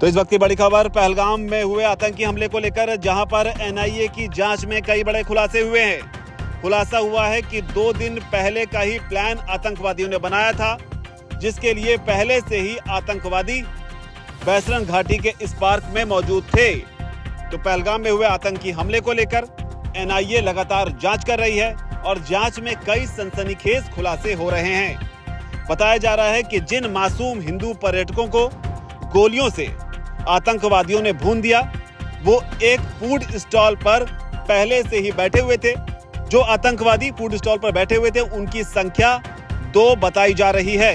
तो इस वक्त की बड़ी खबर पहलगाम में हुए आतंकी हमले को लेकर, जहां पर एनआईए की जांच में कई बड़े खुलासे हुए हैं। खुलासा हुआ है कि 2 दिन पहले का ही प्लान आतंकवादियों ने बनाया था, जिसके लिए पहले से ही आतंकवादी बैसरन घाटी के इस पार्क में मौजूद थे। तो पहलगाम में हुए आतंकी हमले को लेकर एनआईए लगातार जांच कर रही है और जांच में कई सनसनीखेज खुलासे हो रहे हैं। बताया जा रहा है कि जिन मासूम हिंदू पर्यटकों को गोलियों से आतंकवादियों ने भून दिया, वो एक फूड स्टॉल पर पहले से ही बैठे हुए थे। जो आतंकवादी फूड स्टॉल पर बैठे हुए थे, उनकी संख्या 2 बताई जा रही है।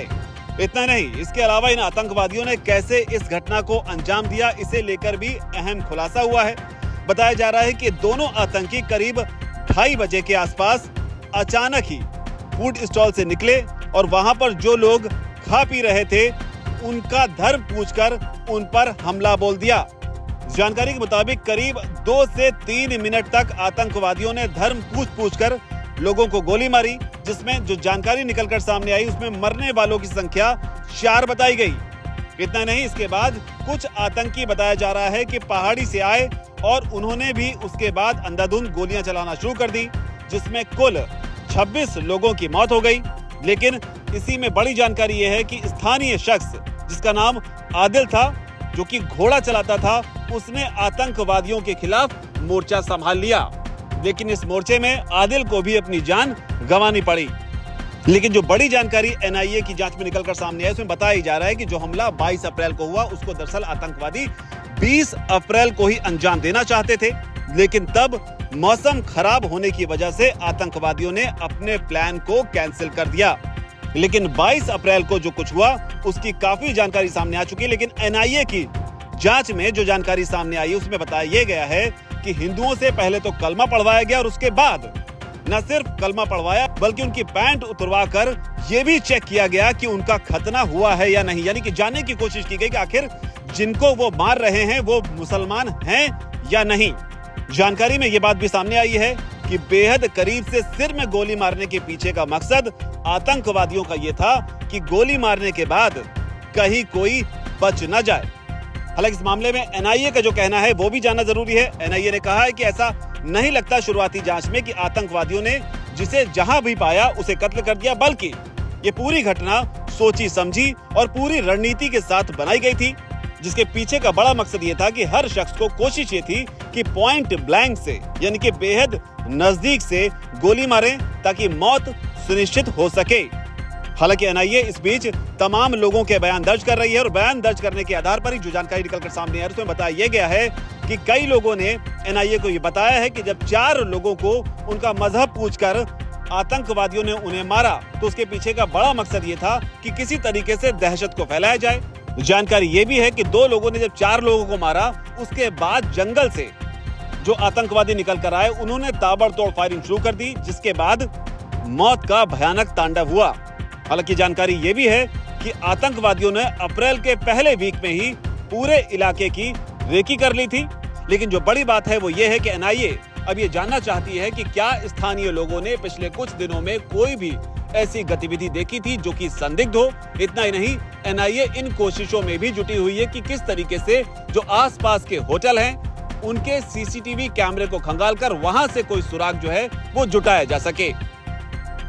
इतना नहीं, इसके अलावा इन आतंकवादियों ने कैसे इस घटना को अंजाम दिया, इसे लेकर भी अहम खुलासा हुआ है। बताया जा रहा है कि दोनों आतंकी करीब 2:30 बजे के आसपास अचानक ही फूड स्टॉल से निकले और वहां पर जो लोग खा पी रहे थे, उनका धर्म पूछकर उन पर हमला बोल दिया। जानकारी के मुताबिक करीब 2 से 3 मिनट तक आतंकवादियों ने धर्म पूछकर लोगों को गोली मारी, जिसमें जो जानकारी निकलकर सामने आई उसमें मरने वालों की संख्या 4 बताई गई। इतना नहीं, इसके बाद कुछ आतंकी बताया जा रहा है कि पहाड़ी से आए और उन्होंने भी उसके बाद अंधाधुंध गोलियां चलाना शुरू कर दी, जिसमें कुल 26 लोगों की मौत हो गई। लेकिन इसी में बड़ी जानकारी यह है कि स्थानीय शख्स जिसका नाम आदिल था, जो कि घोड़ा चलाता था, उसने आतंकवादियों के खिलाफ मोर्चा संभाल लिया। लेकिन इस मोर्चे में आदिल को भी अपनी जान गंवानी पड़ी। लेकिन जो बड़ी जानकारी एनआईए की जांच में निकलकर सामने आई, उसमें बताया जा रहा है कि जो हमला 22 अप्रैल को हुआ, उसको दरअसल आतंकवादी 20 अप्रैल को ही अंजाम देना चाहते थे। लेकिन तब मौसम खराब होने की वजह से आतंकवादियों ने अपने प्लान को कैंसिल कर दिया। लेकिन 22 अप्रैल को जो कुछ हुआ, उसकी काफी जानकारी सामने आ चुकी है। लेकिन एनआईए की जांच में जो जानकारी सामने आई, उसमें बताया गया है कि हिंदुओं से पहले तो कलमा पढ़वाया गया और उसके बाद न सिर्फ कलमा पढ़वाया, बल्कि उनकी पैंट उतरवाकर यह भी चेक किया गया कि उनका खतना हुआ है या नहीं। यानी कि जानने की कोशिश की गई कि आखिर जिनको वो मार रहे हैं वो मुसलमान हैं या नहीं। जानकारी में ये बात भी सामने आई है कि बेहद करीब से सिर में गोली मारने के पीछे का मकसद आतंकवादियों का ये था कि गोली मारने के बाद कहीं कोई बच न जाए। हालांकि इस मामले में एनआईए का जो कहना है वो भी जानना जरूरी है। एनआईए ने कहा है कि ऐसा नहीं लगता शुरुआती जांच में कि आतंकवादियों ने जिसे जहां भी पाया उसे कत्ल कर दिया, बल्कि ये पूरी घटना सोची समझी और पूरी रणनीति के साथ बनाई गई थी, जिसके पीछे का बड़ा मकसद ये था कि हर शख्स को कोशिश ये थी कि पॉइंट ब्लैंक से, यानी कि बेहद नजदीक से गोली मारें ताकि मौत सुनिश्चित हो सके। हालांकि एनआईए इस बीच तमाम लोगों के बयान दर्ज कर रही है और बयान दर्ज करने के आधार पर ही जो जानकारी निकलकर सामने आई, उसमें बताया गया है कि कई लोगों ने एनआईए को ये बताया है कि जब 4 लोगों को उनका मजहब पूछकर आतंकवादियों ने उन्हें मारा, तो उसके पीछे का बड़ा मकसद ये था कि किसी तरीके से दहशत को फैलाया जाए। जानकारी ये भी है कि 2 लोगों ने जब 4 लोगों को मारा, उसके बाद जंगल से जो आतंकवादी निकल कर आए, उन्होंने ताबड़तोड़ फायरिंग शुरू कर दी, जिसके बाद मौत का भयानक तांडव हुआ। हालांकि जानकारी ये भी है कि आतंकवादियों ने अप्रैल के पहले वीक में ही पूरे इलाके की रेकी कर ली थी। लेकिन जो बड़ी बात है वो ये है कि एनआईए अब ये जानना चाहती है कि क्या स्थानीय लोगों ने पिछले कुछ दिनों में कोई भी ऐसी गतिविधि देखी थी जो कि संदिग्ध हो। इतना ही नहीं, एनआईए इन कोशिशों में भी जुटी हुई है कि किस तरीके से जो आसपास के होटल हैं, उनके सीसीटीवी कैमरे को खंगालकर वहां से कोई सुराग जो है वो जुटाया जा सके।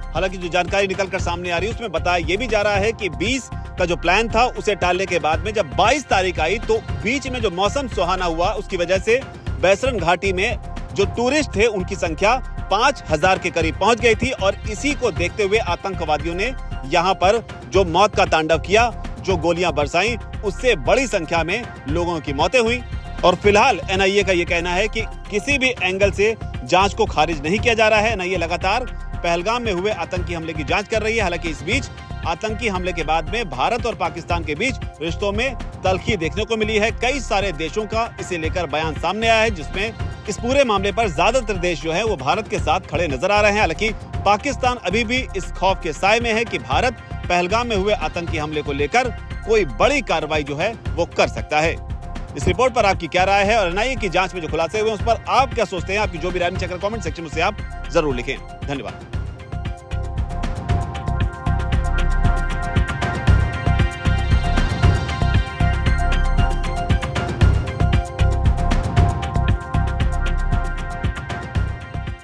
हालांकि जो जानकारी निकलकर सामने आ रही है, उसमें बताया ये भी जा रहा है कि 20 का जो प्लान था उसे टालने के बाद में जब 22 तारीख आई, तो बीच में जो मौसम सुहाना हुआ, उसकी वजह से बैसरन घाटी में जो टूरिस्ट थे उनकी संख्या 5000 के करीब पहुंच गई थी। और इसी को देखते हुए आतंकवादियों ने यहाँ पर जो मौत का तांडव किया, जो गोलियां बरसाई, उससे बड़ी संख्या में लोगों की मौतें हुई। और फिलहाल एनआईए का ये कहना है कि किसी भी एंगल से जांच को खारिज नहीं किया जा रहा है। एनआईए लगातार पहलगाम में हुए आतंकी हमले की जांच कर रही है। हालांकि इस बीच आतंकी हमले के बाद में भारत और पाकिस्तान के बीच रिश्तों में तल्खी देखने को मिली है। कई सारे देशों का इसे लेकर बयान सामने आया है, जिसमें इस पूरे मामले पर ज्यादातर देश जो है वो भारत के साथ खड़े नजर आ रहे हैं। हालांकि पाकिस्तान अभी भी इस खौफ के साए में है कि भारत पहलगाम में हुए आतंकी हमले को लेकर कोई बड़ी कार्रवाई जो है वो कर सकता है। इस रिपोर्ट पर आपकी क्या राय है और एनआईए की जांच में जो खुलासे हुए उस पर आप क्या सोचते हैं? आपकी जो भी राय नीचे कमेंट सेक्शन में से आप जरूर लिखें। धन्यवाद।